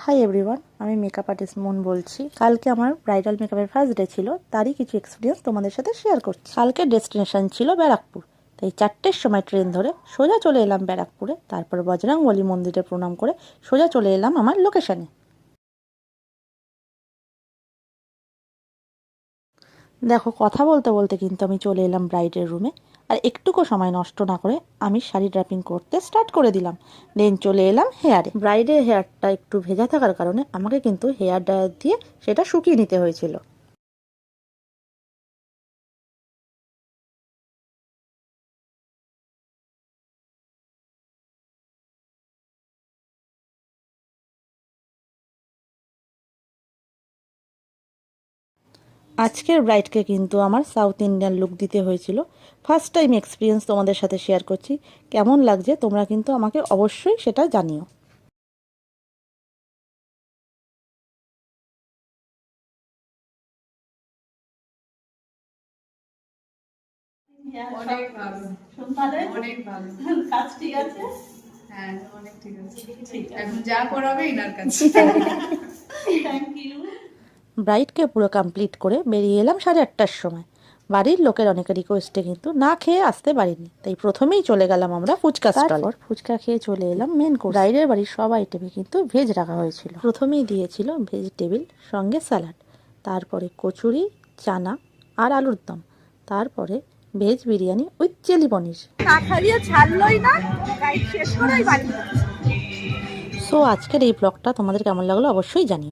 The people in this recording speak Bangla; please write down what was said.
হাই এভরিওয়ান, আমি মেকআপ আর্টিস্ট মন বলছি। কালকে আমার ব্রাইডাল মেকআপের ফার্স্ট ডে ছিল, তারই কিছু এক্সপিরিয়েন্স তোমাদের সাথে শেয়ার করছি। কালকে ডেস্টিনেশন ছিল ব্যারাকপুর, তাই 4টের সময় ট্রেন ধরে সোজা চলে এলাম ব্যারাকপুরে। তারপর বজরংবলী মন্দিরে প্রণাম করে সোজা চলে এলাম আমার লোকেশনে। দেখো, কথা বলতে বলতে কিন্তু আমি চলে এলাম ব্রাইডের রুমে। আর একটুকু সময় নষ্ট না করে আমি শাড়ি ড্রাপিং করতে স্টার্ট করে দিলাম। দেন চলে এলাম হেয়ারে। ব্রাইডের হেয়ারটা একটু ভেজা থাকার কারণে আমাকে কিন্তু হেয়ার ড্রায়ার দিয়ে সেটা শুকিয়ে নিতে হয়েছিল। আজকের ব্রাইডকে কিন্তু আমার সাউথ ইন্ডিয়ান লুক দিতে হয়েছিল। ফার্স্ট টাইম এক্সপিরিয়েন্স তোমাদের সাথে শেয়ার করছি। কেমন লাগছে তোমরা কিন্তু আমাকে অবশ্যই সেটা জানিও। অনেক ভালো, অনেক ভালো। কাজ ঠিক আছে? হ্যাঁ, অনেক ঠিক আছে। এখন যা করাবে এনার কাছে। Thank you. ব্রাইডকে পুরো কমপ্লিট করে বেরিয়ে এলাম 8:30টার সময়। বাড়ির লোকের অনেক রিকোয়েস্টে কিন্তু না খেয়ে আসতে পারিনি, তাই প্রথমেই চলে গেলাম আমরা ফুচকা স্টল। ফুচকা খেয়ে চলে এলাম মেন কোর্স। ব্রাইডের বাড়ির সব আইটেমে কিন্তু ভেজ রাখা হয়েছিল। প্রথমেই দিয়েছিল ভেজিটেবিল সঙ্গে স্যালাড, তারপরে কচুরি, চানা আর আলুর দম, তারপরে ভেজ বিরিয়ানি উইথ চিলি পনির। না খাইয়ে ছাড়লই না, রাইড শেষ করেই বাড়ি। সো আজকের এই ব্লগটা তোমাদের কেমন লাগলো অবশ্যই জানিও।